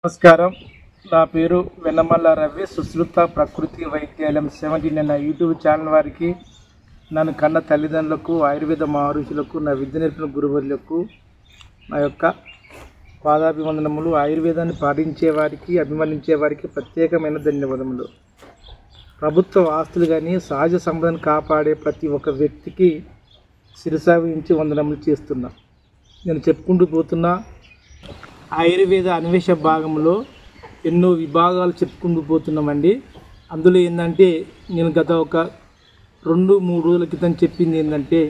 నమస్కారం. నా పేరు వెన్నమల్ల రవి. సుశ్రుత ప్రకృతి వైద్యాలయం 17 అన్న యూట్యూబ్ ఛానల్ వారికి, నన్ను కన్న తల్లిదండ్రులకు, ఆయుర్వేద మహర్షులకు, నా విద్య నేర్పిన గురువులకు నా యొక్క పాదాభివందనములు. ఆయుర్వేదాన్ని పాటించే వారికి, అభిమానించే వారికి ప్రత్యేకమైన ధన్యవాదములు. ప్రభుత్వ ఆస్తులు కానీ సహజ సంపదను కాపాడే ప్రతి ఒక్క వ్యక్తికి శిరసావించి వందనములు చేస్తున్నా. నేను చెప్పుకుంటూ పోతున్నా. ఆయుర్వేద అన్వేషణ భాగంలో ఎన్నో విభాగాలు చెప్పుకుంటూ పోతున్నామండి. అందులో ఏంటంటే, నేను గత ఒక 2-3 రోజుల క్రితం చెప్పింది ఏంటంటే,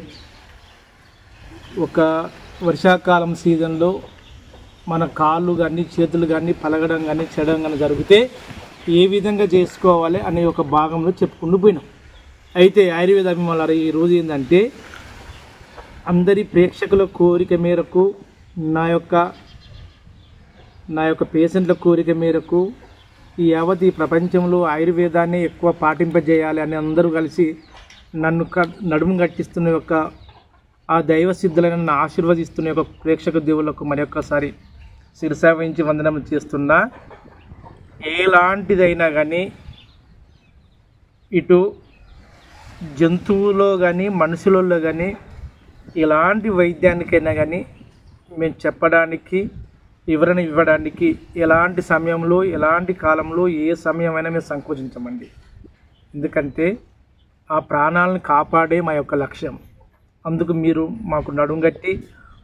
ఒక వర్షాకాలం సీజన్లో మన కాళ్ళు కానీ చేతులు కానీ పలగడం కానీ చెడడం కానీ జరిగితే ఏ విధంగా చేసుకోవాలి అనే ఒక భాగంలో చెప్పుకుంటూ పోయినాం. అయితే ఆయుర్వేద అభిమానులు ఈరోజు ఏంటంటే, అందరి ప్రేక్షకుల కోరిక మేరకు, నా యొక్క పేషెంట్ల కోరిక మేరకు ఈ ప్రపంచంలో ఆయుర్వేదాన్ని ఎక్కువ పాటింపజేయాలి అని అందరూ కలిసి నన్ను నడుము గట్టిస్తున్న యొక్క ఆ దైవ సిద్ధులను నన్ను ఆశీర్వదిస్తున్న యొక్క ప్రేక్షక దేవులకు మరొకసారి శిరసావహించి వందనం చేస్తున్నా. ఎలాంటిదైనా కానీ ఇటు జంతువులో కానీ మనుషులలో కానీ ఎలాంటి వైద్యానికైనా కానీ మేము చెప్పడానికి, వివరణ ఇవ్వడానికి ఎలాంటి సమయంలో, ఎలాంటి కాలంలో, ఏ సమయమైనా మేము సంకోచించమండి. ఎందుకంటే ఆ ప్రాణాలను కాపాడే మా యొక్క లక్ష్యం. అందుకు మీరు మాకు నడుంగట్టి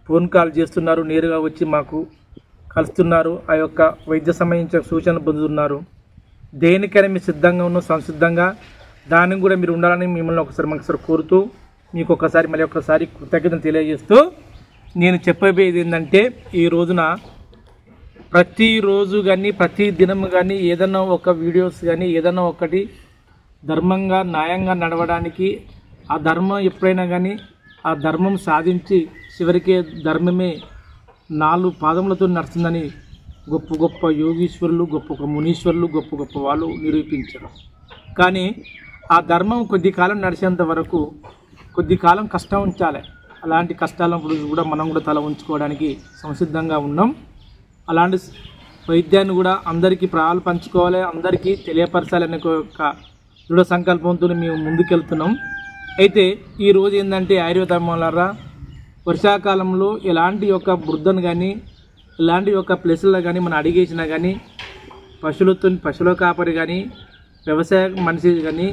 ఫోన్ కాల్ చేస్తున్నారు, నేరుగా వచ్చి మాకు కలుస్తున్నారు, ఆ యొక్క వైద్య సంబంధించిన సూచనలు పొందుతున్నారు. దేనికైనా మీరు సిద్ధంగా ఉన్న సంసిద్ధంగా దానికి కూడా మీరు ఉండాలని మిమ్మల్ని ఒకసారి కోరుతూ, మీకు మళ్ళీ ఒకసారి కృతజ్ఞతలు తెలియజేస్తూ, నేను చెప్పబోయేది ఏంటంటే, ఈ రోజున ప్రతిరోజు కానీ ప్రతి దినం కానీ ఏదన్నా ఒక వీడియోస్ కానీ ఏదన్నా ఒకటి ధర్మంగా న్యాయంగా నడవడానికి, ఆ ధర్మం ఎప్పుడైనా కానీ ఆ ధర్మం సాధించి చివరికే ధర్మమే 4 పాదములతో నడుస్తుందని గొప్ప గొప్ప యోగీశ్వరులు, గొప్ప మునీశ్వరులు, గొప్ప వాళ్ళు నిరూపించారు. కానీ ఆ ధర్మం కొద్ది కాలం నడిచేంత వరకు కొద్ది కాలం కష్టం ఉంచాలి. అలాంటి కష్టాలప్పుడు కూడా మనం కూడా తల ఉంచుకోవడానికి సంసిద్ధంగా ఉన్నాం. అలాంటి వైద్యాన్ని కూడా అందరికీ ప్రాణాలు పంచుకోవాలి, అందరికీ తెలియపరచాలనే ఒక దృఢ సంకల్పంతో మేము ముందుకెళ్తున్నాం. అయితే ఈరోజు ఏంటంటే, ఆయుర్వేద అభిమానులారా, వర్షాకాలంలో ఎలాంటి యొక్క వృద్ధను కానీ ఎలాంటి యొక్క ప్లేసుల్లో కానీ మనం అడిగేసినా కానీ పశువుల కాపరి కానీ వ్యవసాయ మనిషి కానీ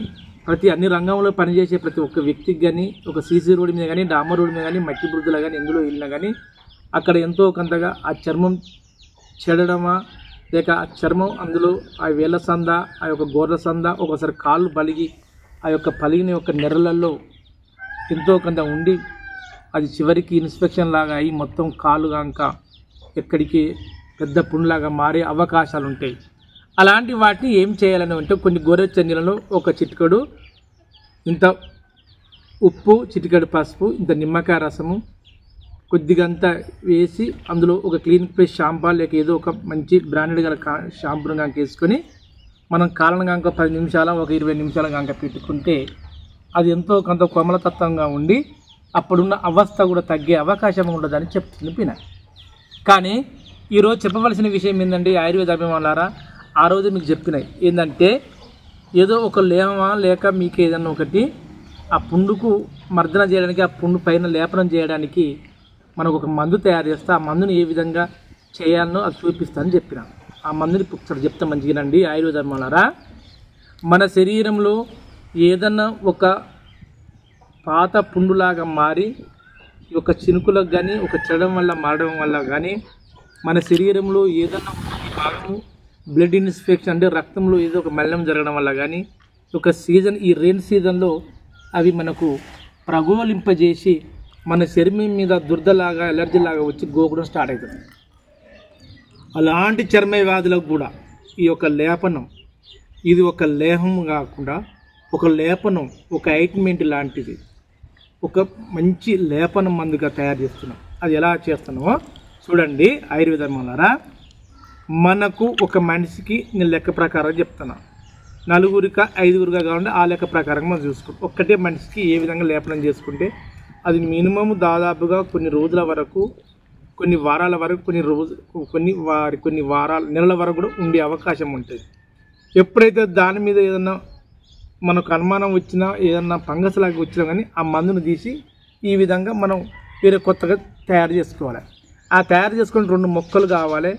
అన్ని రంగంలో పనిచేసే ప్రతి ఒక్క వ్యక్తికి కానీ ఒక సీసీ రోడ్డు మీద కానీ డామర్ రోడ్డు మీద కానీ మట్టి బురదలో కానీ ఎందులో వెళ్ళినా కానీ అక్కడ ఎంతో కొంతగా ఆ చర్మం చెడడమా, లేక ఆ చర్మం అందులో ఆ వేళ్ళ సంద, ఆ యొక్క గోర్ల సంద, ఒకసారి కాళ్ళు పలిగి ఆ యొక్క పలిగిన యొక్క నెర్రలలో ఎంతో కొంత ఉండి అది చివరికి ఇన్స్పెక్షన్ లాగా అయ్యి మొత్తం కాళ్ళు కాక ఎక్కడికి పెద్ద పుండ్లాగా మారే అవకాశాలు ఉంటాయి. అలాంటి వాటిని ఏం చేయాలని అంటే, కొన్ని గోరెచ్చని నీళ్ళలో ఒక చిటికెడు ఇంత ఉప్పు, చిటికెడు పసుపు, ఇంత నిమ్మకాయ రసము కొద్దిగంత వేసి అందులో ఒక క్లీన్ ఫ్రెష్ షాంపూ లేక ఏదో ఒక మంచి బ్రాండెడ్ గల షాంపూను కనుక వేసుకొని మనం కాలను కనుక 10 నిమిషాలు, ఒక 20 నిమిషాలు కనుక పెట్టుకుంటే అది ఎంతో కొంత కోమలతత్వంగా ఉండి అప్పుడున్న అవస్థ కూడా తగ్గే అవకాశం ఉండదని చెప్తుంది పిన. కానీ ఈరోజు చెప్పవలసిన విషయం ఏంటంటే, ఆయుర్వేద అభిమానులారా, ఆ రోజు మీకు చెప్పినాయి ఏంటంటే, ఏదో ఒక లేమా లేక మీకు ఏదన్నా ఒకటి ఆ పుండుకు మర్దన చేయడానికి, ఆ పుండు పైన లేపనం చేయడానికి మనకు ఒక మందు తయారు చేస్తే ఆ మందుని ఏ విధంగా చేయాలనో అది చూపిస్తానని చెప్పిన. ఆ మందుని ఒకసారి చెప్తా మంచిగానండి. ఆయుర్వేద అభిమానులారా, మన శరీరంలో ఏదన్నా ఒక పాత పుండులాగా మారి ఒక చినుకులకు కానీ ఒక చెడడం వల్ల మారడం వల్ల కానీ మన శరీరంలో ఏదన్నా ఒక భాగము బ్లడ్ ఇన్ఫెక్షన్ అంటే రక్తంలో ఏదో ఒక మలినం జరగడం వల్ల కానీ ఒక సీజన్, ఈ రెయిన్ సీజన్లో అవి మనకు ప్రగోలింపజేసి మన చర్మం మీద దురదలాగా, ఎలర్జీలాగా వచ్చి గోకడం స్టార్ట్ అవుతుంది. అలాంటి చర్మ వ్యాధులకు కూడా ఈ యొక్క లేపనం, ఇది ఒక లేహం కాకుండా ఒక లేపనం, ఒక ఆయింట్మెంట్ లాంటిది, ఒక మంచి లేపనం మందుగా తయారు చేస్తున్నాం. అది ఎలా చేస్తున్నామో చూడండి ఆయుర్వేద అభిమానులారా. మనకు ఒక మనిషికి నేను లెక్క ప్రకారం చెప్తున్నా, 4 5 కావాలంటే ఆ లెక్క ప్రకారం మనం చూసుకుంటాం. ఒక్కటే మనిషికి ఏ విధంగా లేపనం చేసుకుంటే అది మినిమం దాదాపుగా కొన్ని రోజుల వరకు కొన్ని వారాల వరకు కొన్ని వారాల నెలల వరకు కూడా ఉండే అవకాశం ఉంటుంది. ఎప్పుడైతే దాని మీద ఏదన్నా మనకు అనుమానం వచ్చినా ఏదన్నా ఫంగస్ లాగా వచ్చినా కానీ ఆ మందును తీసి ఈ విధంగా మనం వేరే కొత్తగా తయారు చేసుకోవాలి. ఆ తయారు చేసుకుని 2 మొక్కలు కావాలి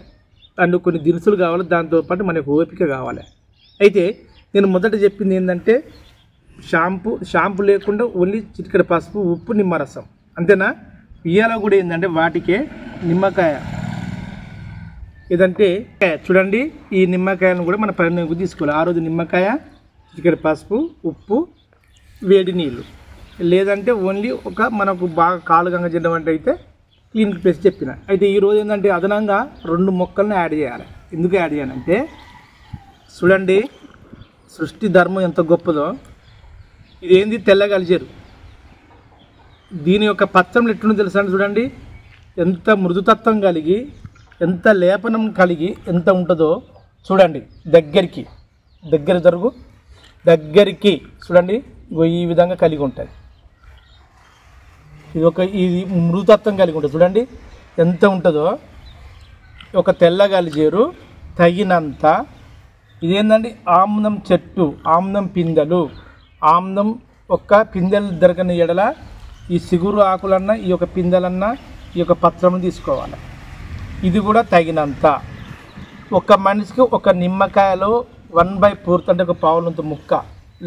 అండ్ కొన్ని దినుసులు కావాలి, దాంతోపాటు మనకు ఓపిక కావాలి. అయితే నేను మొదట చెప్పింది ఏంటంటే షాంపూ లేకుండా ఓన్లీ చిటికెడు పసుపు, ఉప్పు, నిమ్మరసం అంతేనా. ఇయ్యాల కూడా ఏంటంటే వాటికే నిమ్మకాయ ఏదంటే చూడండి, ఈ నిమ్మకాయలను కూడా మన పరిణామకు తీసుకోవాలి. ఆ రోజు నిమ్మకాయ, చిటికెడు పసుపు, ఉప్పు, వేడి నీళ్ళు, లేదంటే ఓన్లీ మనకు బాగా కాలు గంగ చెడ్డం అంటే అయితే క్లీనిక్ ప్లేస్ చెప్పిన. అయితే ఈరోజు ఏంటంటే అదనంగా 2 మొక్కలను యాడ్ చేయాలి. ఎందుకు యాడ్ చేయాలంటే చూడండి, సృష్టి ధర్మం ఎంత గొప్పదో. ఇదేంది తెల్లగలిజేరు. దీని యొక్క పత్రం ఎట్లుందో తెలుసా అండి. చూడండి ఎంత మృదుతత్వం కలిగి, ఎంత లేపనం కలిగి ఎంత ఉంటుందో చూడండి. దగ్గరికి చూడండి, ఈ విధంగా కలిగి ఉంటుంది. ఇది మృదుతత్వం కలిగి ఉంటుంది. చూడండి ఎంత ఉంటుందో. ఒక తెల్లగలిజేరు తగినంత. ఇదేంటండి ఆమ్లం చెట్టు, ఆమ్లం పిందెలు. ఆమ్లం పిందెలు దొరకని ఎడల ఈ సిగురు ఆకులన్నా, ఈ యొక్క పిందెలన్నా, ఈ యొక్క పత్రం తీసుకోవాలి. ఇది కూడా తగినంత. ఒక మనిషికి ఒక నిమ్మకాయలో 1/4 అంటే ఒక పావులంత ముక్క,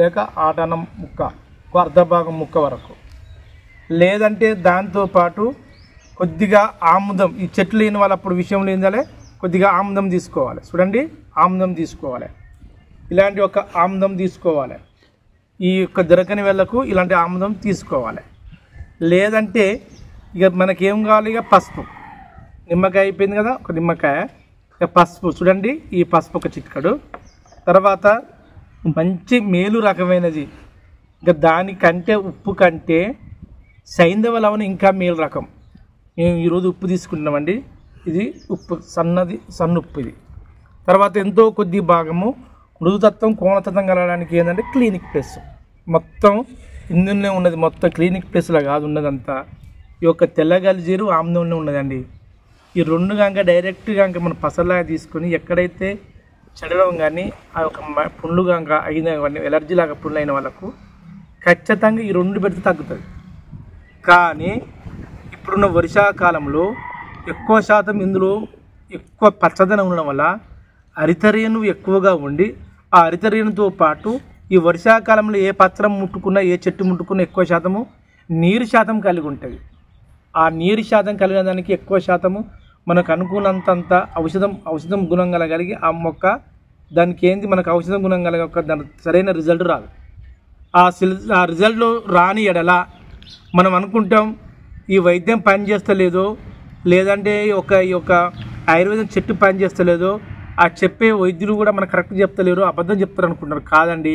లేక ఆటనం ముక్క, అర్ధ భాగం ముక్క వరకు. లేదంటే దాంతోపాటు కొద్దిగా ఆముదం. ఈ చెట్లు లేని వాళ్ళు అప్పుడు విషయంలో ఏందాలే కొద్దిగా ఆముదం తీసుకోవాలి. చూడండి ఆముదం తీసుకోవాలి. ఇలాంటి ఒక ఆముదం తీసుకోవాలి. ఈ యొక్క దొరకని వేళ్ళకు ఇలాంటి ఆముదం తీసుకోవాలి. లేదంటే ఇక మనకేం కావాలి, ఇక పసుపు. నిమ్మకాయ అయిపోయింది కదా, ఒక నిమ్మకాయ. ఇక పసుపు చూడండి, ఈ పసుపు ఒక చిటికెడు. తర్వాత మంచి మేలు రకమైనది, ఇక దానికంటే ఉప్పు కంటే సైంధవ లవణం ఇంకా మేలు రకం. మేము ఈరోజు ఉప్పు తీసుకుంటున్నామండి. ఇది ఉప్పు, సన్న ఉప్పు ఇది. తర్వాత ఎంతో కొద్ది భాగము మృదుతత్వం, కోణతత్వం కలగడానికి ఏంటంటే క్లినిక్ ప్లస్. మొత్తం ఇందులోనే ఉన్నది, మొత్తం క్లినిక్ ప్లస్లో కాదు ఉన్నదంతా. ఈ యొక్క తెల్లగలిజేరు ఆమ్లంలో ఉన్నదండి. ఈ 2 కనుక డైరెక్ట్గా కనుక మనం పసలాగా తీసుకొని ఎక్కడైతే చెడడం కానీ ఆ యొక్క పుండ్లు కనుక అయిన ఎలర్జీ లాగా పుండ్లు అయిన వాళ్ళకు ఖచ్చితంగా ఈ 2 పెడితే తగ్గుతుంది. కానీ ఇప్పుడున్న వర్షాకాలంలో ఎక్కువ శాతం ఇందులో ఎక్కువ పచ్చదనం ఉండడం వల్ల హరితరేణు ఎక్కువగా ఉండి, ఆ హరితరేణుతో పాటు ఈ వర్షాకాలంలో ఏ పత్రం ముట్టుకున్నా, ఏ చెట్టు ముట్టుకున్నా ఎక్కువ శాతము నీరు శాతం కలిగి ఉంటుంది. ఆ నీరు శాతం కలిగిన దానికి ఎక్కువ శాతము మనకు అనుకున్నంత ఔషధం గుణం కలిగి ఆ మొక్క దానికి ఏంది మనకు ఔషధం గుణం కలిగే దాని సరైన రిజల్ట్ రాదు. ఆ రిజల్ట్ రాని ఎడల మనం అనుకుంటాం ఈ వైద్యం పని చేస్తలేదో, లేదంటే ఈ యొక్క ఆయుర్వేదం చెట్టు పని చేస్తలేదో, ఆ చెప్పే వైద్యులు కూడా మనకు కరెక్ట్ చెప్తలేరు, అబద్ధం చెప్తారు అనుకుంటారు. కాదండి,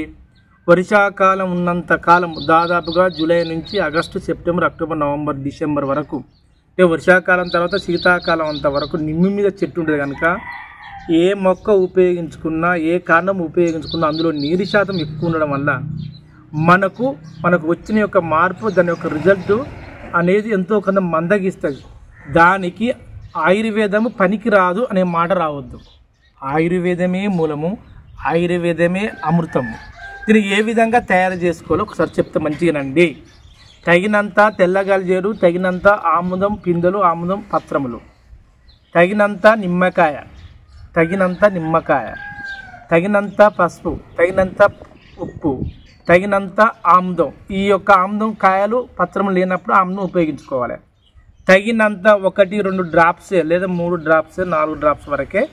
వర్షాకాలం ఉన్నంత కాలం దాదాపుగా జూలై నుంచి August, September, October, November, December వరకు, అంటే వర్షాకాలం తర్వాత శీతాకాలం అంత వరకు నిమ్మ మీద చెట్టు ఉంటుంది కనుక ఏ మొక్క ఉపయోగించుకున్నా, ఏ కాండం ఉపయోగించుకున్నా అందులో నీరు శాతం ఎక్కువ ఉండడం వల్ల మనకు వచ్చిన యొక్క మార్పు, దాని యొక్క రిజల్ట్ అనేది ఎంతో కొంత మందగిస్తుంది. దానికి ఆయుర్వేదము పనికి రాదు అనే మాట రావద్దు. ఆయుర్వేదమే మూలము, ఆయుర్వేదమే అమృతము. దీన్ని ఏ విధంగా తయారు చేసుకోవాలో ఒకసారి చెప్తే మంచిగానండి. తగినంత తెల్లగలిజేరు, తగినంత ఆముదం పిందెలు, ఆముదం పత్రములు, తగినంత నిమ్మకాయ, తగినంత పసుపు, తగినంత ఉప్పు, తగినంత ఆముదం. ఈ యొక్క ఆముదం కాయలు పత్రములు లేనప్పుడు ఆముదం ఉపయోగించుకోవాలి. తగినంత 1-2 డ్రాప్స్ లేదా 3 డ్రాప్స్ 4 డ్రాప్స్ వరకే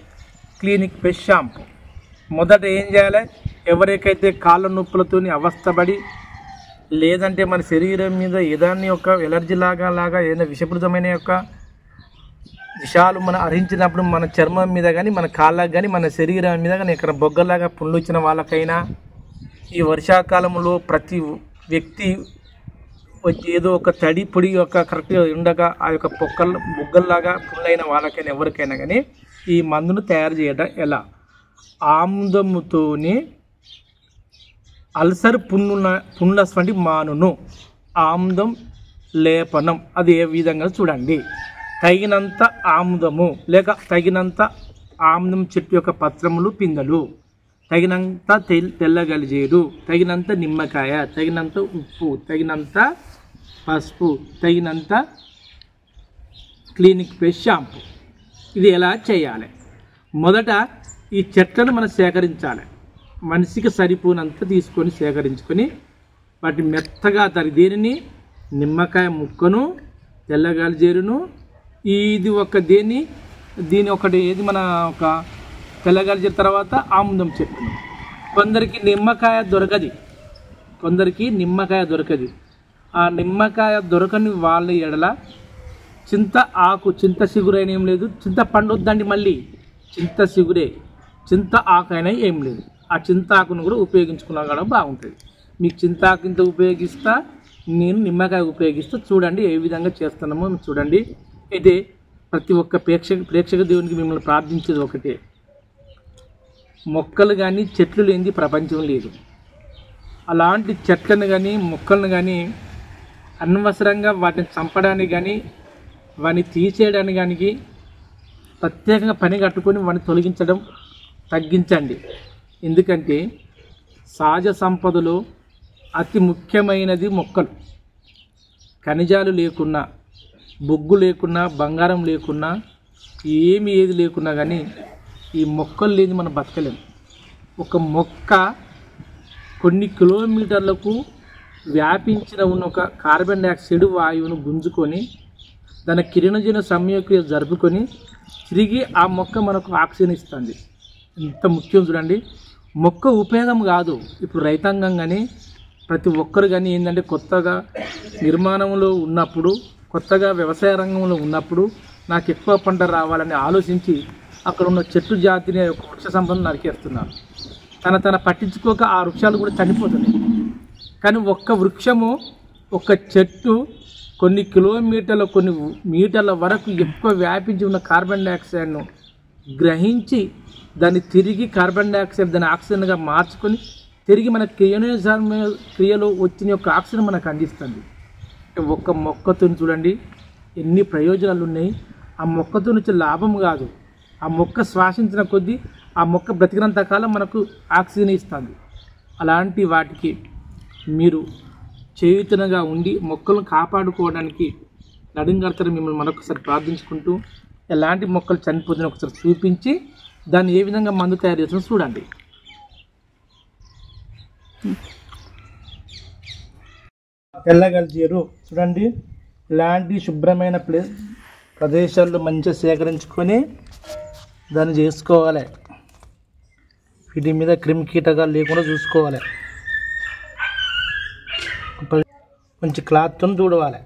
క్లినిక్ ప్లస్ షాంపూ. మొదట ఏం చేయాలి, ఎవరికైతే కాళ్ళ నొప్పులతో అవస్థపడి, లేదంటే మన శరీరం మీద ఏదాన్ని యొక్క ఎలర్జీ లాగా ఏదైనా విషపూరితమైన యొక్క విషాలు మనం హరించినప్పుడు మన చర్మం మీద కానీ, మన కాళ్ళకు కానీ, మన శరీరం మీద కానీ ఇక్కడ బొగ్గలాగా పుండ్లు వచ్చిన వాళ్ళకైనా, ఈ వర్షాకాలంలో ప్రతి వ్యక్తి ఏదో ఒక తడి పొడి యొక్క కరెక్ట్గా ఉండగా ఆ యొక్క బొగ్గల్లాగా పుండ్లైన వాళ్ళకైనా ఎవరికైనా కానీ ఈ మందును తయారు చేయడం ఎలా? ఆముదముతోని అల్సర్ పుండ్ల మానును. ఆముదం లేపనం అది ఏ విధంగా చూడండి. తగినంత ఆముదము లేక తగినంత ఆముదం చెట్టు యొక్క పత్రములు పిందెలు, తగినంత తెల్ల గలిజేరు, తగినంత నిమ్మకాయ, తగినంత ఉప్పు, తగినంత పసుపు, తగినంత క్లినిక్ ప్లస్ షాంపూ. ఇది ఎలా చేయాలి? మొదట ఈ చెట్లను మనం సేకరించాలి. మనిషికి సరిపోనంత తీసుకొని సేకరించుకొని వాటిని మెత్తగా దేనిని నిమ్మకాయ ముక్కను, తెల్లగలిజేరును, ఇది ఒక దీని ఒకటి ఏది మన ఒక తెల్లగలిజేరు తర్వాత ఆముదం చెట్టును. కొందరికి నిమ్మకాయ దొరకది. ఆ నిమ్మకాయ దొరకని వాళ్ళ ఎడల చింత చిగురైన ఏం లేదు, చింత పండు వద్దండి, మళ్ళీ చింత ఆకు అయినా ఏం లేదు. ఆ చింత ఆకును కూడా ఉపయోగించుకున్నా కూడా బాగుంటుంది. మీకు చింత ఆకు ఇంత ఉపయోగిస్తా, నేను నిమ్మకాయ ఉపయోగిస్తా. చూడండి ఏ విధంగా చేస్తున్నామో చూడండి. అయితే ప్రతి ఒక్క ప్రేక్షక దేవునికి మిమ్మల్ని ప్రార్థించేది ఒకటే, మొక్కలు కానీ చెట్లు లేనిది ప్రపంచం లేదు. అలాంటి చెట్లను కానీ మొక్కలను కానీ అనవసరంగా వాటిని చంపడానికి కానీ వాటిని తీసేయడానికి కానీ ప్రత్యేకంగా పని కట్టుకొని వాటిని తొలగించడం తగ్గించండి. ఎందుకంటే సహజ సంపదలో అతి ముఖ్యమైనది మొక్కలు. ఖనిజాలు లేకున్నా, బొగ్గు లేకున్నా, బంగారం లేకున్నా, ఏది లేకున్నా కానీ ఈ మొక్కలు లేని మనం బతకలేము. ఒక మొక్క కొన్ని కిలోమీటర్లకు వ్యాపించిన ఉన్న ఒక కార్బన్ డైఆక్సైడ్ వాయువును గుంజుకొని దాని కిరణజన సంయోక్రియ జరుపుకొని తిరిగి ఆ మొక్క మనకు ఆక్సిజన్ ఇస్తుంది. ఎంత ముఖ్యం చూడండి. మొక్క ఉపయోగం కాదు. ఇప్పుడు రైతాంగం కానీ ప్రతి ఒక్కరు కానీ ఏంటంటే కొత్తగా నిర్మాణంలో ఉన్నప్పుడు, కొత్తగా వ్యవసాయ రంగంలో ఉన్నప్పుడు నాకు ఎక్కువ పంట రావాలని ఆలోచించి అక్కడ ఉన్న చెట్టు జాతిని ఒక వృక్ష సంపదను నరికేస్తున్నారు. తన పట్టించుకోక ఆ వృక్షాలు కూడా చనిపోతున్నాయి. కానీ ఒక్క వృక్షము, ఒక చెట్టు కొన్ని కిలోమీటర్ల, కొన్ని మీటర్ల వరకు ఎక్కువ వ్యాపించి ఉన్న కార్బన్ డైఆక్సైడ్ను గ్రహించి దాన్ని తిరిగి కార్బన్ డైఆక్సైడ్ దాన్ని ఆక్సిజన్గా మార్చుకొని తిరిగి మన క్రియలో వచ్చిన యొక్క ఆక్సిజన్ మనకు అందిస్తుంది. ఒక్క మొక్కతో చూడండి ఎన్ని ప్రయోజనాలు ఉన్నాయి. ఆ మొక్కతో నుంచి లాభం కాదు, ఆ మొక్క శ్వాసించిన కొద్దీ ఆ మొక్క బ్రతికినంత కాలం మనకు ఆక్సిజన్ ఇస్తుంది. అలాంటి వాటికి మీరు చేయుతనగా ఉండి మొక్కలను కాపాడుకోవడానికి నడుంగడతారు. మిమ్మల్ని మరొకసారి ప్రార్థించుకుంటూ ఎలాంటి మొక్కలు చనిపోతున్నాయో ఒకసారి చూపించి దాన్ని ఏ విధంగా మందు తయారు చేస్తుందో చూడండి. తెల్లగలిజేరు చూడండి. ఇలాంటి శుభ్రమైన ప్రదేశాల్లో మంచిగా సేకరించుకొని దాన్ని చేసుకోవాలి. వీటి మీద క్రిమి కీటకాలు లేకుండా చూసుకోవాలి. కొంచెం క్లాత్తో తుడవాలి.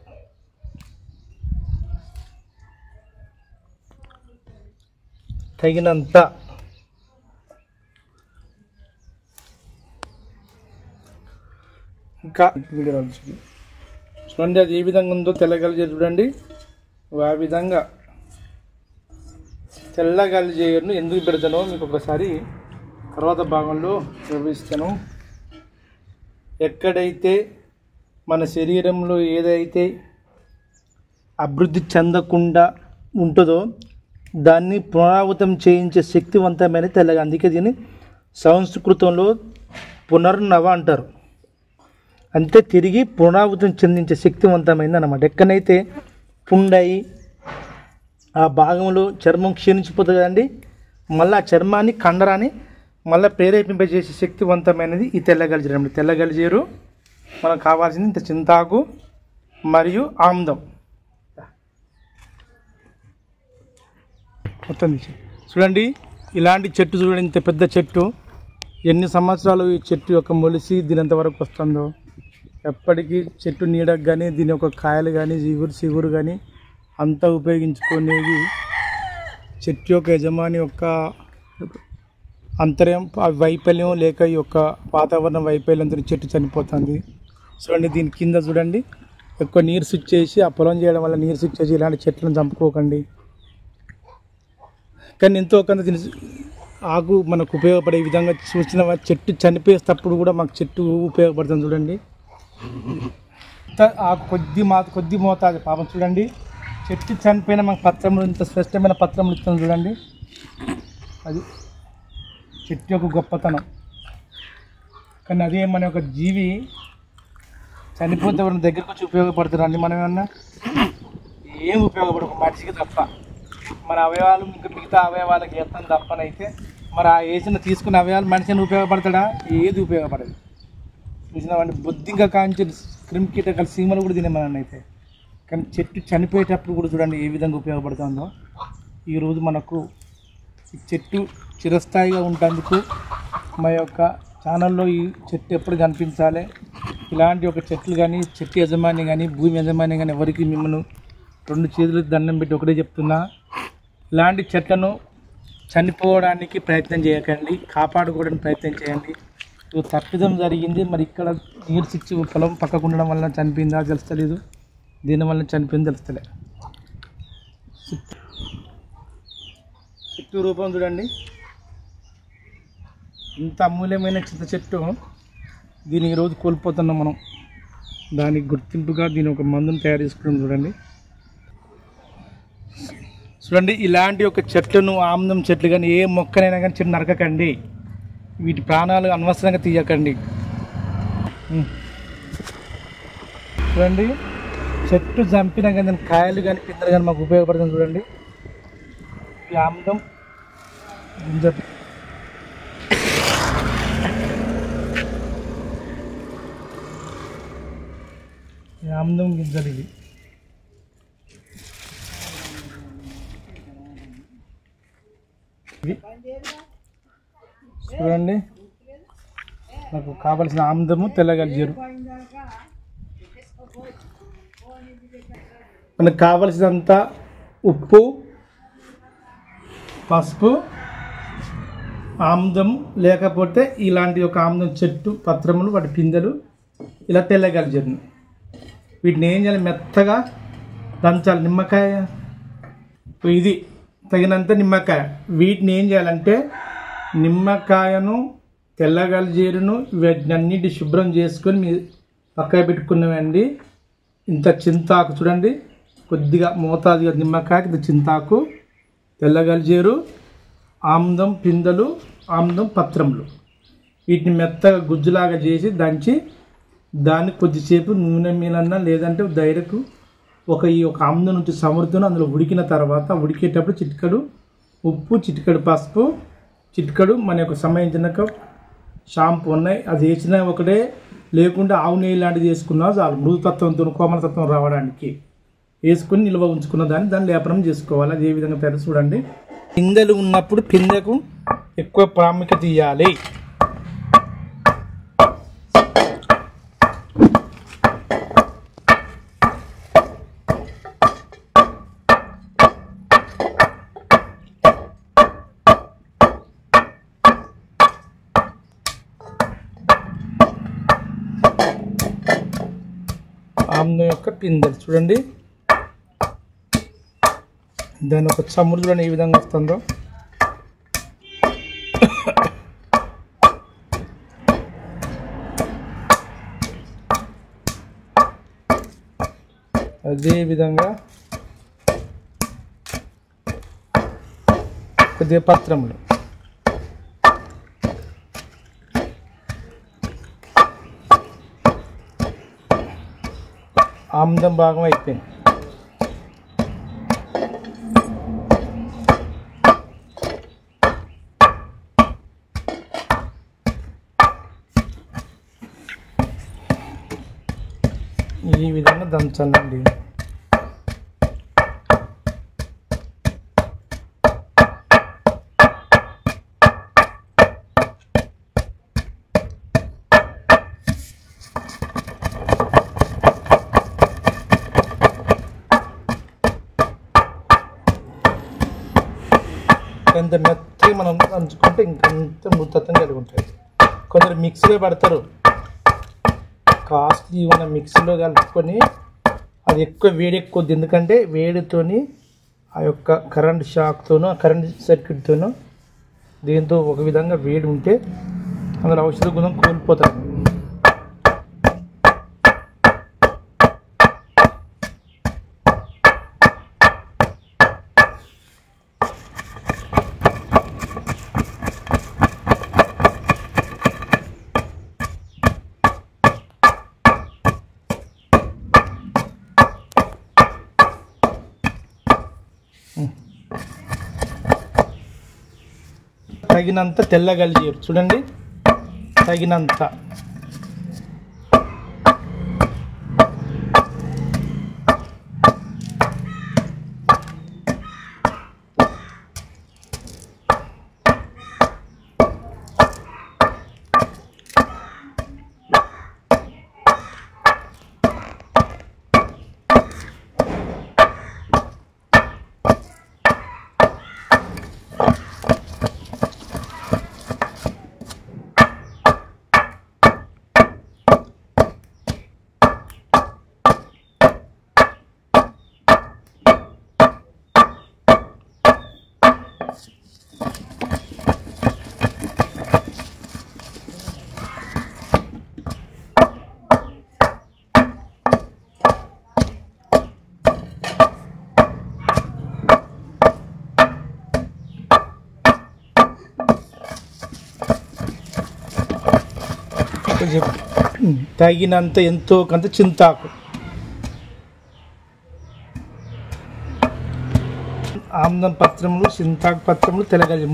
తగినంత ఇంకా వీడియో చూడండి అది ఏ విధంగా ఉందో. తెల్లగలిజేరు చూడండి. ఆ విధంగా తెల్లగలిజేరును ఎందుకు పెడతానో మీకు ఒకసారి తర్వాత భాగంలో వివరిస్తాను. ఎక్కడైతే మన శరీరంలో ఏదైతే అభివృద్ధి చెందకుండా ఉంటుందో దాన్ని పునరావృతం చేయించే శక్తివంతమైన తెల్లగా, అందుకే దీన్ని సంస్కృతంలో పునర్నవ అంటారు. అంతే తిరిగి పునరావృతం చెందించే శక్తివంతమైంది అన్నమాట. ఎక్కడైతే పుండయి ఆ భాగంలో చర్మం క్షీణించిపోతుంది కదండి, మళ్ళీ ఆ చర్మాన్ని కండరాన్ని మళ్ళీ ప్రేరేపింపజేసే శక్తివంతమైనది ఈ తెల్లగలిజేరు అండి. తెల్లగలిజేరు మనకు కావాల్సింది ఇంత చింతాకు మరియు ఆముదం మొత్తం చూడండి. ఇలాంటి చెట్టు చూడండి, ఇంత పెద్ద చెట్టు ఎన్ని సంవత్సరాలు ఈ చెట్టు యొక్క మొలిసి దీనంత వరకు వస్తుందో. ఎప్పటికీ చెట్టు నీడకు కానీ దీని యొక్క కాయలు కానీ చిగురు కానీ అంతా ఉపయోగించుకునేది చెట్టు యొక్క యజమాని యొక్క అంతర్యం వైఫల్యం లేక ఈ యొక్క వాతావరణ వైఫల్యంతో చెట్టు చనిపోతుంది. చూడండి దీని కింద చూడండి ఎక్కువ నీరు స్విచ్ చేసి ఆ పొలం చేయడం వల్ల నీరు స్విచ్ చేసి ఇలాంటి చెట్లను చంపుకోకండి. కానీ ఎంతో కొంత దీని ఆకు మనకు ఉపయోగపడే విధంగా చూసిన చెట్టు చనిపోయేటప్పుడు కూడా మాకు చెట్టు ఉపయోగపడుతుంది. చూడండి ఆకు కొద్ది మోతాదు పాపం చూడండి చెట్టు చనిపోయిన మనకు పత్రములు ఇంత శ్రేష్టమైన పత్రములు ఇస్తాం చూడండి. అది చెట్టు యొక్క గొప్పతనం. కానీ అదే మన ఒక జీవి చనిపోతే మన దగ్గరకు వచ్చి ఉపయోగపడుతున్నారండి. మనం ఏమన్నా ఏం ఉపయోగపడదు ఒక మనిషికి తప్ప. మన అవయవాలు ఇంకా మిగతా అవయవాలకు వేస్తాం తప్పనైతే మరి ఆ వేసిన తీసుకున్న అవయవాలు మనిషిని ఉపయోగపడతాడా? ఏది ఉపయోగపడదు. చూసినామండి బొద్దింక కాంచి క్రిమికీటకాల సీమలు కూడా తినేమని అయితే. కానీ చెట్టు చనిపోయేటప్పుడు కూడా చూడండి ఏ విధంగా ఉపయోగపడుతుందో. ఈరోజు మనకు ఈ చెట్టు చిరస్థాయిగా ఉండేందుకు మా యొక్క ఛానల్లో ఈ చెట్టు ఎప్పుడు కనిపించాలి, ఇలాంటి ఒక చెట్లు కానీ చెట్టు యజమాని కానీ భూమి యజమాని కానీ ఎవరికి మిమ్మల్ని 2 చేతులకు దండం పెట్టి ఒకటే చెప్తున్నా, ఇలాంటి చెట్లను చనిపోవడానికి ప్రయత్నం చేయకండి, కాపాడుకోవడానికి ప్రయత్నం చేయండి. తప్పిదం జరిగింది, మరి ఇక్కడ నీరు సిచ్చి పొలం పక్కకు ఉండడం వల్ల చనిపోయిందా తెలుస్తలేదు, దీనివల్ల చనిపోయింది తెలుస్తలే. చెట్టు రూపం చూడండి, ఇంత అమూల్యమైన చింత చెట్టు. దీన్ని ఈరోజు కోల్పోతున్నాం మనం. దానికి గుర్తింపుగా దీని ఒక మందును తయారు చేసుకున్నాం చూడండి. చూడండి ఇలాంటి ఒక చెట్లను, ఆమ్దం చెట్లు కానీ ఏ మొక్కనైనా కానీ చెట్టు నరకకండి. వీటి ప్రాణాలు అనవసరంగా తీయకండి. చూడండి చెట్టు చంపినా కానీ దాని కాయలు కానీ పిందెలు కానీ మాకు ఉపయోగపడుతుంది. చూడండి ఈ ఆమ్దం గింజ, ఈ ఆమ్దం గింజలు ఇవి. చూడండి నాకు కావలసిన ఆమ్దము తెల్లగలిజేరు. మనకు కావలసినంత ఉప్పు, పసుపు, ఆమ్దం, లేకపోతే ఇలాంటి ఒక ఆమ్దం చెట్టు పత్రములు వాటి పిందెలు ఇలా తెల్లగలిజేరు. వీటిని ఏం చేయాలి, మెత్తగా దంచాలి. నిమ్మకాయ ఇది తగినంత నిమ్మకాయ. వీటిని ఏం చేయాలంటే నిమ్మకాయను, తెల్లగలిజేరును వీటినన్నిటి శుభ్రం చేసుకొని మీ పక్కన పెట్టుకున్నామండి. ఇంత చింతాకు చూడండి, కొద్దిగా మోతాదుగా నిమ్మకాయ, ఇంత చింతాకు, తెల్లగలిజేరు, ఆమ్దం పిందెలు, ఆమ్దం పత్రములు, వీటిని మెత్తగా గుజ్జులాగా చేసి దంచి దాన్ని కొద్దిసేపు నూనె మీలన్నా లేదంటే డైరెక్ట్ ఈ ఒక ఆమ్దం నుంచి సమృద్ధిని అందులో ఉడికిన తర్వాత ఉడికేటప్పుడు చిటికడు ఉప్పు, చిటికడు పసుపు, చిటికడు మన యొక్క సంబంధించిన షాంపూ ఉన్నాయి, అది వేసినా ఒకటే, లేకుండా ఆవు నెయ్యి లాంటిది వేసుకున్నా చాలు. మృదుతత్వంతో కోమలతత్వం రావడానికి వేసుకుని నిల్వ ఉంచుకున్న దాన్ని లేపనం చేసుకోవాలి. అది ఏ విధంగా తయారు చూడండి. పిందెలు ఉన్నప్పుడు పిందెకు ఎక్కువ ప్రాముఖ్యత ఇవ్వాలి. ఆమ్దం యొక్క పిందెలు చూడండి, దాని ఒక చమురు చూడండి ఏ విధంగా వస్తుందో. అదే విధంగా కొద్దిగా పత్రములు, ఆమ్దం భాగం అయిపోయింది. ఈ విధంగా దంచాలండి. ఎంత మెత్తగా మనం దంచుకుంటే ఇంకంత మృతత్వం కలిగి ఉంటుంది. కొందరు మిక్సీలో పడతారు, కాస్ట్లీ మన మిక్సీలో కలుపుకొని అది ఎక్కువ వేడి ఎక్కువద్ది. ఎందుకంటే వేడితోని ఆ యొక్క కరెంట్ షాక్తోనూ, ఆ కరెంట్ సర్క్యూట్తోనూ దీంతో ఒక విధంగా వేడి ఉంటే అందులో ఔషధ గుణం కోల్పోతారు. తగినంత తెల్ల గల్జీరు చూడండి, తగినంత. తగినంత ఎంతో కొంత చింతాకు, ఆమ్లం పత్రములు, చింతాకు పత్రములు, తెల్లగల్లి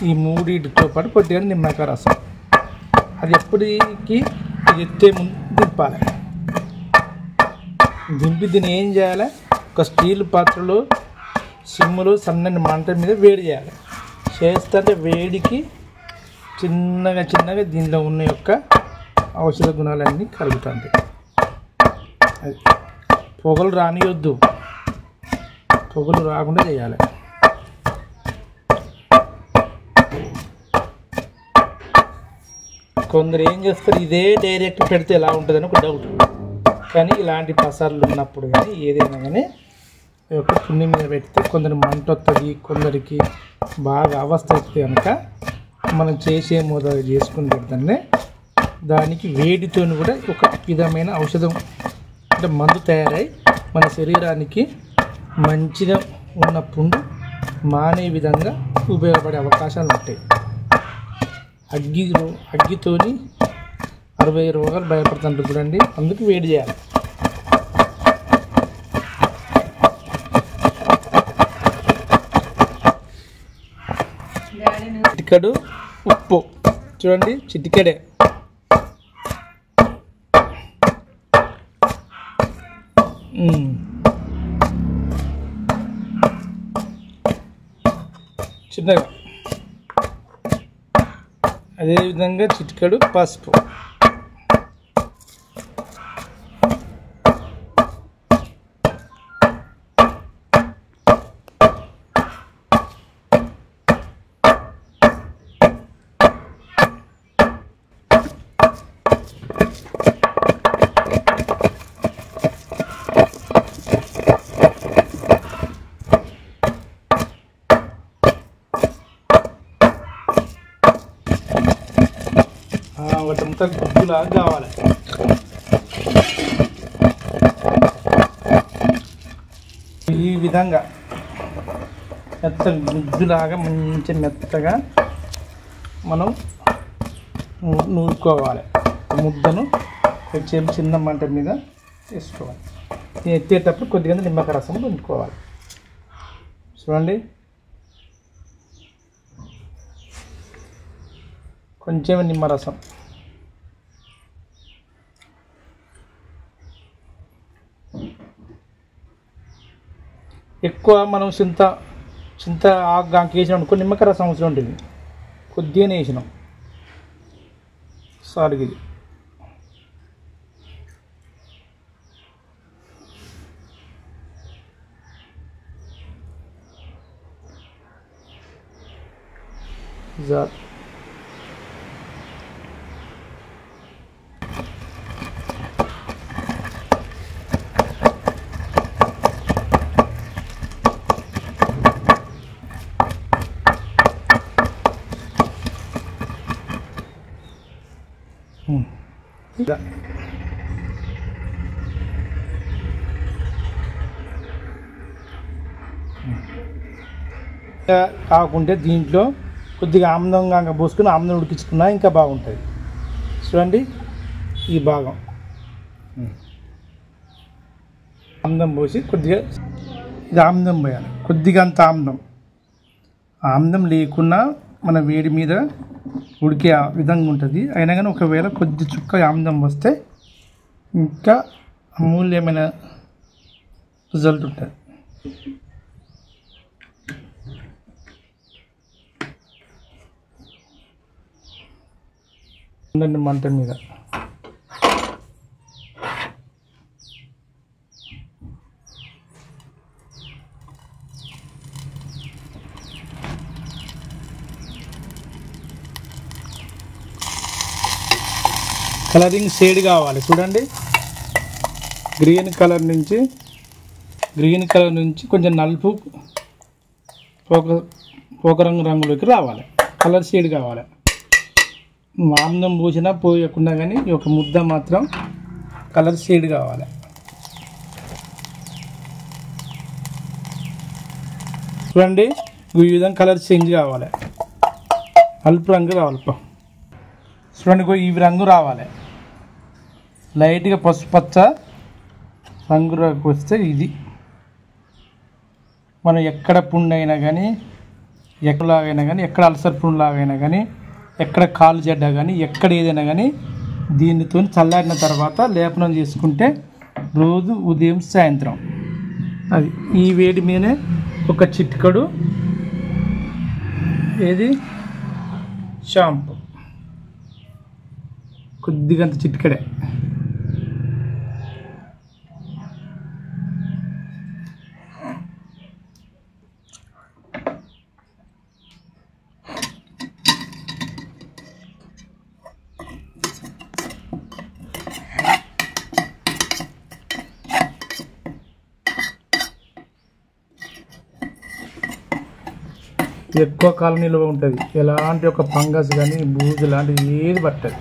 ఈ మూడిటితో పాటు కొద్దిగా నిమ్మకాయ రసం. అది ఎప్పటికి ఎత్తే ముందు దింపాలి. దింపి దీన్ని ఏం చేయాలి, ఒక స్టీల్ పాత్రలో సిమ్ములో సన్నని మంట మీద వేడి చేయాలి. చేస్తే వేడికి చిన్నగా దీనిలో ఉన్న యొక్క ఔషధ గుణాలన్నీ కలుగుతాయి. అది పొగలు రానియొద్దు, పొగలు రాకుండా చేయాలి. కొందరు ఏం చేస్తారు, ఇదే డైరెక్ట్ పెడితే ఎలా ఉంటుందని ఒక డౌట్. కానీ ఇలాంటి ప్రసారాలు ఉన్నప్పుడు కానీ ఏదైనా కానీ ఒక పుణ్య మీద పెడితే కొందరు మంట వస్తుంది, కొందరికి బాగా అవస్థ వస్తుంది. కనుక మనం చేసే మోతాదు చేసుకుని పెడితేనే దానికి వేడితో కూడా ఒక విధమైన ఔషధం అంటే మందు తయారై మన శరీరానికి మంచిగా ఉన్న పుండు మానే విధంగా ఉపయోగపడే అవకాశాలు ఉంటాయి. అగ్గితోని 60 రోగాలు భయపడుతుంటారు చూడండి, అందుకు వేడి చేయాలి. చిటికెడు ఉప్పు చూడండి, చిటికెడే. చిన్నగా అదేవిధంగా చిటికెడు పసుపు. ఒకటంతా గుజ్జులాగా కావాలి. ఈ విధంగా గుజ్జులాగా మంచి మెత్తగా మనం నూరుకోవాలి. ముద్దను కొంచెం చిన్న మంట మీద వేసుకోవాలి. ఎత్తేటప్పుడు కొద్దిగా నిమ్మకాయ రసం వండుకోవాలి. చూడండి, కొంచెం నిమ్మరసం. ఎక్కువ మనం చింత ఆకు వేసినాం అనుకో, నిమ్మకాయ రసం అవసరం ఉంటుంది. కొద్దిగానే వేసినాం సారీ. ఇది కాకుంటే దీంట్లో కొద్దిగా ఆమ్లంగా పోసుకుని ఆమ్లం ఉడికించుకున్నా ఇంకా బాగుంటుంది. చూడండి, ఈ భాగం ఆమ్లం పోసి కొద్దిగా ఇది ఆమ్లం పోయాలి, కొద్దిగా అంత ఆమ్లం లేకున్నా మన వేడి మీద ఉడికే విధంగా ఉంటుంది. అయినా కానీ ఒకవేళ కొద్ది చుక్క ఆమ్లం వస్తే ఇంకా అమూల్యమైన రిజల్ట్ ఉంటుంది. మంట మీద కలరింగ్ షేడ్ కావాలి చూడండి. గ్రీన్ కలర్ నుంచి కొంచెం నలుపు పోకరంగు రంగులోకి రావాలి. కలర్ షేడ్ కావాలి. మాంసం పూసినా పోయకుండా కానీ ఈ ఒక ముద్ద మాత్రం కలర్ షేడ్ కావాలి. చూడండి ఈ విధంగా కలర్ చేంజ్ కావాలి, నలుపు రంగు రావాలి. చూడండి ఈ రంగు రావాలి, లైట్గా పసుపచ్చ రంగు వస్తే ఇది మనం ఎక్కడ పుండు అయినా కానీ, ఎక్కడలాగైనా కానీ, ఎక్కడ అల్సర్ పుండు లాగైనా కానీ, ఎక్కడ కాలు చెడ్డ కానీ, ఎక్కడ ఏదైనా కానీ దీనితో చల్లారిన తర్వాత లేపనం చేసుకుంటే రోజు ఉదయం సాయంత్రం అది ఈ వేడి మీదనే ఒక చిటికెడు ఏది షాంపూ, కొద్దిగంత చిటికెడే. ఎక్కువ కాలం నిల్వ ఉంటుంది, ఎలాంటి ఒక ఫంగస్ కానీ బూజు లాంటిది ఏది పట్టదు.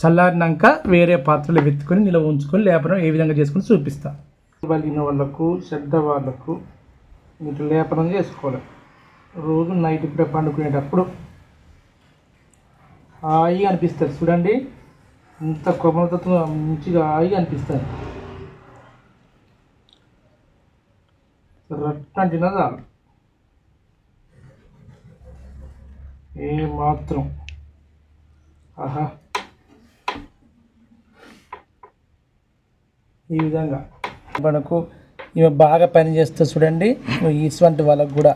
చల్లారినాక వేరే పాత్రలు వెతుకొని నిల్వ ఉంచుకొని లేపనం ఏ విధంగా చేసుకొని చూపిస్తా. బలిగిన వాళ్ళకు శ్రద్ధ వాళ్ళకు ఇట్లా లేపనం చేసుకోవాలి. రోజు నైట్ ఇప్పుడు పండుకునేటప్పుడు హాయిగా అనిపిస్తుంది. చూడండి ఇంత కొమ్మలతో మంచిగా హాయిగా అనిపిస్తుంది. రట్టంటినా చాలు, ఏమాత్రం ఆహా. ఈ విధంగా మనకు ఇవి బాగా పని చేస్తే చూడండి, ఇటువంటి వాళ్ళకు కూడా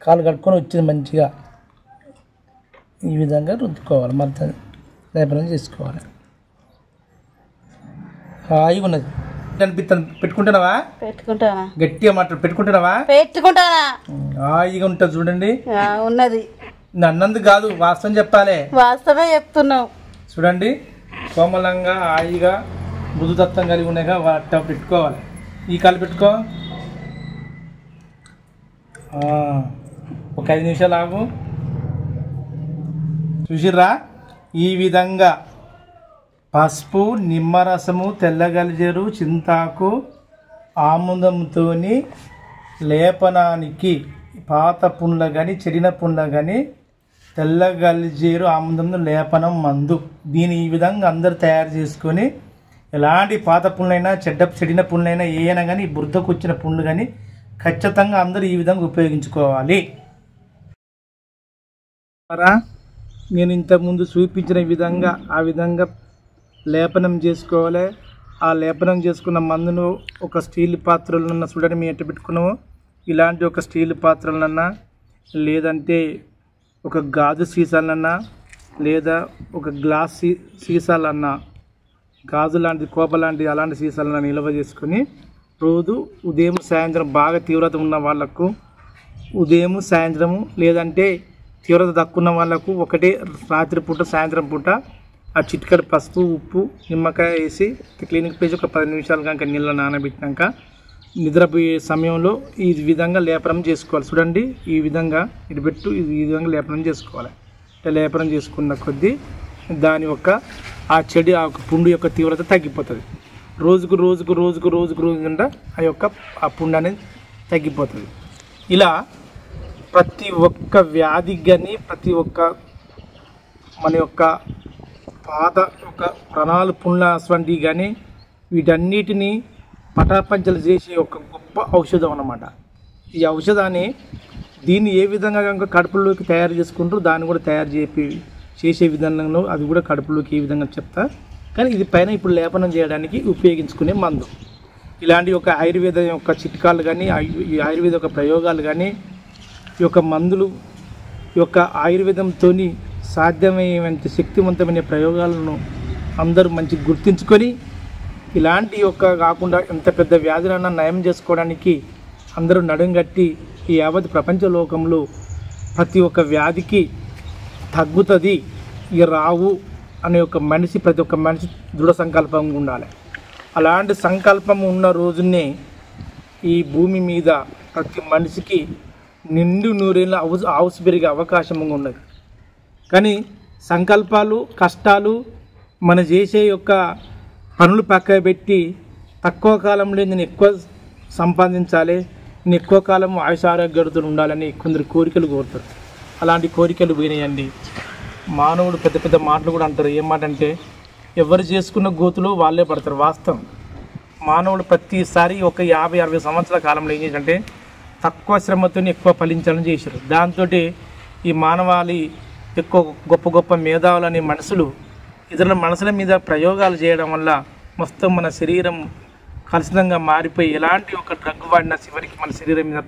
కాలు కట్టుకొని వచ్చింది మంచిగా ఈ విధంగా రుద్దుకోవాలి, మొత్తం లేపనం చేసుకోవాలి. హాయిగా ఉన్నది అనిపిస్తుంది. పెట్టుకుంటున్నావా? పెట్టుకుంటానా. గట్టిగా మాట్లాడు. పెట్టుకుంటున్నావా? పెట్టుకుంటానా. హాయిగా ఉంటుంది చూడండి. ఉన్నది నన్నందుకు కాదు, వాస్తవం చెప్పాలి. వాస్తవే చెప్తున్నావు. చూడండి కోమలంగా హాయిగా మృదుతత్వం కలిగి ఉన్నాయిగా వాట పెట్టుకోవాలి. ఈ కాలు పెట్టుకో, ఒక 5 నిమిషాలు ఆగు. చూసిర్రా ఈ విధంగా పసుపు, నిమ్మరసము, తెల్లగలిజేరు, చింతాకు, ఆముదంతో లేపనానికి పాత పుండ్ల కానీ చెడిన పుండ్ల కానీ తెల్లగలిజేరు ఆముదం లేపనం మందు. దీని ఈ విధంగా అందరు తయారు చేసుకొని ఎలాంటి పాత పుండ్లైనా చెడిన పుండ్లైనా ఏమైనా కానీ బురదకు వచ్చిన పుండ్లు కానీ ఖచ్చితంగా అందరూ ఈ విధంగా ఉపయోగించుకోవాలి. నేను ఇంతకుముందు చూపించిన విధంగా ఆ విధంగా లేపనం చేసుకోవాలి. ఆ లేపనం చేసుకున్న మందును ఒక స్టీల్ పాత్రలన్నా చూడండి మేము ఎట్ట పెట్టుకున్నామో ఇలాంటి ఒక స్టీల్ పాత్రలన్నా లేదంటే ఒక గాజు సీసాలన్నా లేదా ఒక గ్లాస్ సీసాలన్నా గాజు లాంటి కోప లాంటి అలాంటి సీసాలన్నా నిల్వ చేసుకొని రోజు ఉదయం సాయంత్రం బాగా తీవ్రత ఉన్న వాళ్ళకు ఉదయం సాయంత్రము లేదంటే తీవ్రత తక్కువ ఉన్న వాళ్ళకు ఒకటే రాత్రిపూట సాయంత్రం పూట ఆ చిటికెడు పసుపు, ఉప్పు, నిమ్మకాయ వేసి క్లినిక్ పేజ్ ఒక 10 నిమిషాలు కనుక నీళ్ళ నానబెట్టినాక నిద్రపోయే సమయంలో ఈ విధంగా లేపనం చేసుకోవాలి. చూడండి ఈ విధంగా ఇటు పెట్టు, ఈ విధంగా లేపనం చేసుకోవాలి. ఇట్లా లేపనం చేసుకున్న కొద్దీ దాని యొక్క ఆ చెడు ఆ పుండు యొక్క తీవ్రత తగ్గిపోతుంది. రోజుకు ఆ పుండు అనేది తగ్గిపోతుంది. ఇలా ప్రతి ఒక్క వ్యాధికి కానీ ప్రతి ఒక్క మన యొక్క పాత ఒక ప్రణాళి పుణ్యాస్ వంటివి కానీ వీటన్నిటినీ పటాపంచలు చేసే ఒక గొప్ప ఔషధం అన్నమాట. ఈ ఔషధాన్ని దీన్ని ఏ విధంగా కనుక కడుపులోకి తయారు చేసుకుంటూ దాన్ని కూడా తయారు చేసే విధానంలో అది కూడా కడుపులోకి ఏ విధంగా చెప్తా. కానీ ఇది పైన ఇప్పుడు లేపనం చేయడానికి ఉపయోగించుకునే మందు. ఇలాంటి ఒక ఆయుర్వేద యొక్క చిట్కాలు కానీ ఈ ఆయుర్వేద యొక్క ప్రయోగాలు కానీ ఈ యొక్క మందులు ఈ యొక్క ఆయుర్వేదంతో సాధ్యమయ్యేంత శక్తివంతమైన ప్రయోగాలను అందరూ మంచి గుర్తించుకొని ఇలాంటి యొక్క కాకుండా ఎంత పెద్ద వ్యాధులన్నా నయం చేసుకోవడానికి అందరూ నడుంగట్టి ఈ యావత్ ప్రపంచ లోకంలో ప్రతి ఒక్క వ్యాధికి తగ్గుతుంది ఇక రావు అనే ఒక మనిషి ప్రతి ఒక్క మనిషి దృఢ సంకల్పంగా ఉండాలి. అలాంటి సంకల్పం ఉన్న రోజునే ఈ భూమి మీద ప్రతి మనిషికి నిండు నూరేళ్ళ ఆవుసు పెరిగే అవకాశం ఉన్నది. కానీ సంకల్పాలు కష్టాలు మన చేసే యొక్క పనులు పక్కన పెట్టి తక్కువ కాలంలో నేను ఎక్కువ సంపాదించాలి, నేను ఎక్కువ కాలం ఆయుషారోగ్యాలతో ఉండాలని కొందరు కోరికలు కోరుతారు. అలాంటి కోరికలు పోయినాయండి. మానవుడు పెద్ద పెద్ద మాటలు కూడా అంటారు. ఏం మాట అంటే ఎవరు చేసుకున్న గోతులు వాళ్ళే పడతారు. వాస్తవం. మానవుడు ప్రతిసారి ఒక 50-60 సంవత్సరాల కాలంలో ఏం చేశారంటే తక్కువ శ్రమతో ఎక్కువ ఫలించాలని చేశారు. దాంతో ఈ మానవాళి ఎక్కువ గొప్ప గొప్ప మేధావులని మనుషులు ఇతరుల మనసుల మీద ప్రయోగాలు చేయడం వల్ల మొత్తం మన శరీరం కలుషితంగా మారిపోయి ఎలాంటి ఒక డ్రగ్ వాడినా చివరికి మన శరీరం మీద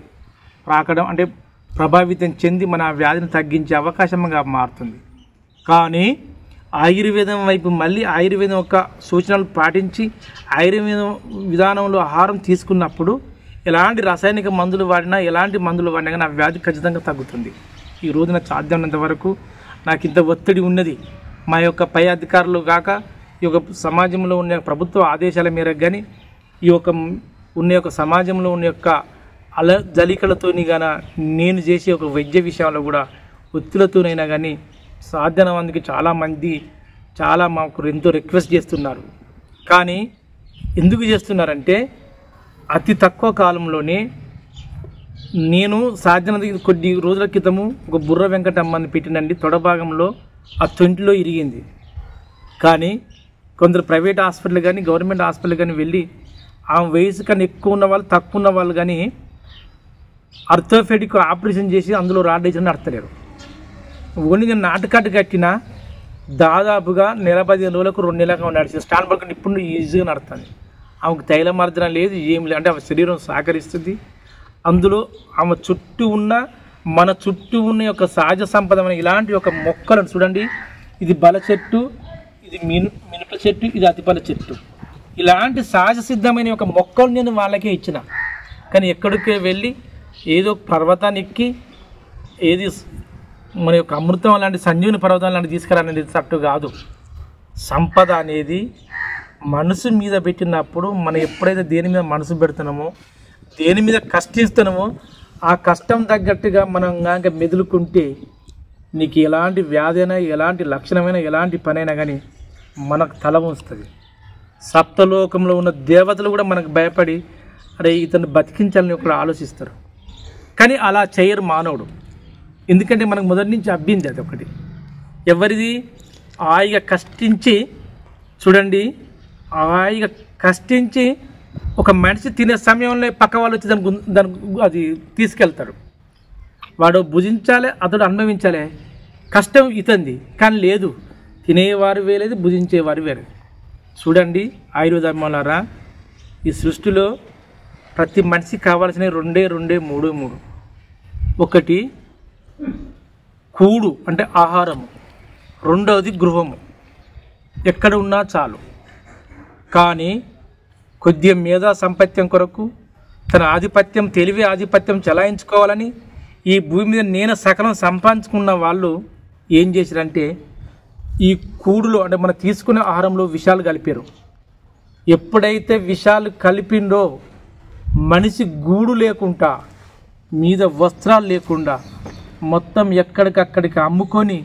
రాకడం అంటే ప్రభావితం చెంది మన వ్యాధిని తగ్గించే అవకాశంగా మారుతుంది. కానీ ఆయుర్వేదం వైపు మళ్ళీ ఆయుర్వేదం యొక్క సూచనలు పాటించి ఆయుర్వేదం విధానంలో ఆహారం తీసుకున్నప్పుడు ఎలాంటి రాసాయనిక మందులు వాడినా ఎలాంటి మందులు వాడినా కానీ ఆ వ్యాధి ఖచ్చితంగా తగ్గుతుంది. ఈ రోజు నాకు సాధ్యమైనంత వరకు నాకు ఇంత ఒత్తిడి ఉన్నది. మా యొక్క పై అధికారులు కాక ఈ యొక్క సమాజంలో ఉన్న ప్రభుత్వ ఆదేశాల మేరకు కానీ ఈ యొక్క ఉన్న యొక్క సమాజంలో ఉన్న యొక్క జలికలతోని కానీ నేను చేసే ఒక వైద్య విషయంలో కూడా ఒత్తిడితోనైనా కానీ సాధ్యమైనందుకు చాలామంది మాకు ఎంతో రిక్వెస్ట్ చేస్తున్నారు. కానీ ఎందుకు చేస్తున్నారంటే అతి తక్కువ కాలంలోనే నేను సాధ్యమైనందుకు కొద్ది రోజుల క్రితము ఒక బుర్ర వెంకటమ్మని పెట్టినండి తొడభాగంలో ఆ తొంటిలో ఇరిగింది. కానీ కొందరు ప్రైవేట్ హాస్పిటల్ కానీ గవర్నమెంట్ హాస్పిటల్ కానీ వెళ్ళి ఆ వయసు కన్నా ఎక్కువ ఉన్న వాళ్ళు తక్కువ ఉన్న వాళ్ళు కానీ ఆర్థోపెడిక్ ఆపరేషన్ చేసి అందులో రాడ్ వేసిన నడతలేరు. ఓన్లీ నేను నాటుకాటు కట్టినా దాదాపుగా 15 రోజులకు 2 నెలలకు నడిచింది. స్టాండ్ పడుకుంటే ఇప్పుడు ఈజీగా నడుతుంది. ఆమెకు తైలమర్దన లేదు, ఏం లేదు. అంటే ఆమె శరీరం సహకరిస్తుంది. అందులో ఆమె చుట్టూ ఉన్న మన చుట్టూ ఉన్న యొక్క సహజ సంపదమైన ఇలాంటి ఒక మొక్కలను చూడండి. ఇది బల చెట్టు, ఇది మినప చెట్టు, ఇది అతిపల చెట్టు. ఇలాంటి సహజ సిద్ధమైన ఒక మొక్కలు నేను వాళ్ళకే ఇచ్చిన. కానీ ఎక్కడికే వెళ్ళి ఏదో పర్వతాన్ని ఎక్కి ఏది మన యొక్క అమృతం లాంటి సంజీవుని పర్వతం లాంటి తీసుకురానేది తట్టు కాదు. సంపద అనేది మనసు మీద పెట్టినప్పుడు మనం ఎప్పుడైతే దేని మీద మనసు పెడుతున్నామో దేని మీద కష్టిస్తున్నామో ఆ కష్టం తగ్గట్టుగా మనం కనుక మెదులుకుంటే నీకు ఎలాంటి వ్యాధి అయినా ఎలాంటి లక్షణమైనా ఎలాంటి పనైనా కానీ మనకు తల వస్తుంది. సప్తలోకంలో ఉన్న దేవతలు కూడా మనకు భయపడి అరే ఇతను బతికించాలని ఒకరు ఆలోచిస్తారు. కానీ అలా చేయరు మానవుడు. ఎందుకంటే మనకు మొదటి నుంచి అబ్బింది అది ఒకటి. ఎవరిది హాయిగా కష్టించి చూడండి, హాయిగా కష్టించి ఒక మనిషి తినే సమయంలో పక్క వాళ్ళు వచ్చి దాని అది తీసుకెళ్తారు. వాడు భుజించాలి, అతడు అనుభవించాలి. కష్టం ఇతంది. కానీ లేదు, తినేవారు వేరేది, భుజించేవారు వేరే. చూడండి ఆయుర్వేదమ్మలారా, ఈ సృష్టిలో ప్రతి మనిషికి కావాల్సిన రెండే మూడు. ఒకటి కూడు అంటే ఆహారము, రెండవది గృహము. ఎక్కడ ఉన్నా చాలు. కానీ కొద్దిగా మేధా సంపత్యం కొరకు తన ఆధిపత్యం తెలివి ఆధిపత్యం చలాయించుకోవాలని ఈ భూమి మీద నేను సకలం సంపాదించుకున్న వాళ్ళు ఏం చేశారంటే ఈ కూడులో అంటే మనం తీసుకునే ఆహారంలో విషాలు కలిపారు. ఎప్పుడైతే విషాలు కలిపిండో మనిషి గూడు లేకుండా మీద వస్త్రాలు లేకుండా మొత్తం ఎక్కడికక్కడికి అమ్ముకొని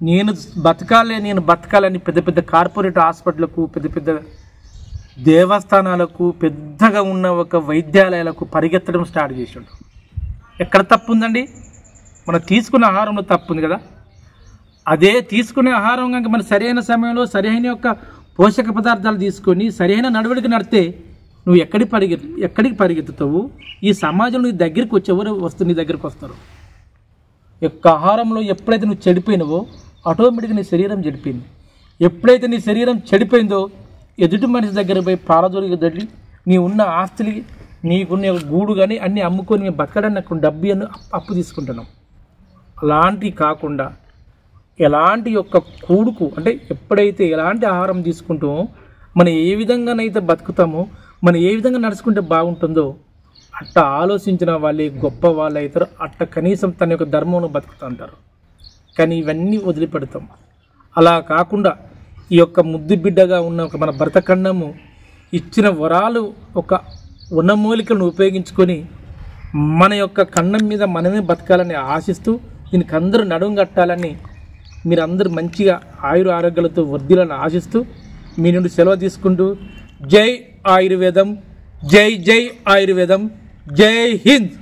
నేను బతకాలని పెద్ద పెద్ద కార్పొరేట్ హాస్పిటళ్లకు పెద్ద పెద్ద దేవస్థానాలకు పెద్దగా ఉన్న ఒక వైద్యాలయాలకు పరిగెత్తడం స్టార్ట్ చేసాడు. ఎక్కడ తప్పు ఉందండి? మనం తీసుకున్న ఆహారంలో తప్పు ఉంది కదా. అదే తీసుకునే ఆహారం కనుక మన సరైన సమయంలో సరైన యొక్క పోషక పదార్థాలు తీసుకొని సరైన నడవడిక నడితే నువ్వు ఎక్కడికి పరిగెత్తుతావు? ఈ సమాజంలో నీ దగ్గరికి వచ్చేవారు నీ దగ్గరికి వస్తారు. యొక్క ఆహారంలో ఎప్పుడైతే నువ్వు చెడిపోయినావో ఆటోమేటిక్గా నీ శరీరం చెడిపోయింది. ఎప్పుడైతే నీ శరీరం చెడిపోయిందో ఎదుటి మనిషి దగ్గర పోయి పారదోలికి దొరికి నీ ఉన్న ఆస్తులు నీకున్న గూడు కానీ అన్నీ అమ్ముకొని మేము బతకడానికి నాకు డబ్బు అని అప్పు తీసుకుంటున్నాం. అలాంటివి కాకుండా ఎలాంటి యొక్క కూడుకు అంటే ఎప్పుడైతే ఎలాంటి ఆహారం తీసుకుంటామో మనం ఏ విధంగానైతే బతుకుతామో మనం ఏ విధంగా నడుచుకుంటే బాగుంటుందో అట్ట ఆలోచించిన వాళ్ళే గొప్ప వాళ్ళు అవుతారు. అట్ట కనీసం తన యొక్క ధర్మంలో బతుకుతూ ఉంటారు. కానీ ఇవన్నీ వదిలిపెడతాం. అలా కాకుండా ఈ యొక్క ముద్దు బిడ్డగా ఉన్న ఒక మన భరతఖండము ఇచ్చిన వరాలు ఒక ఉన్నమూలికలను ఉపయోగించుకొని మన యొక్క ఖండం మీద మనమే బతకాలని ఆశిస్తూ దీనికి అందరూ నడుము కట్టాలని మీరందరూ మంచిగా ఆయుర ఆరోగ్యాలతో వర్ధిల్లాలని ఆశిస్తూ మీ నుండి సెలవు తీసుకుంటూ జై ఆయుర్వేదం, జై జై ఆయుర్వేదం, జై హింద్.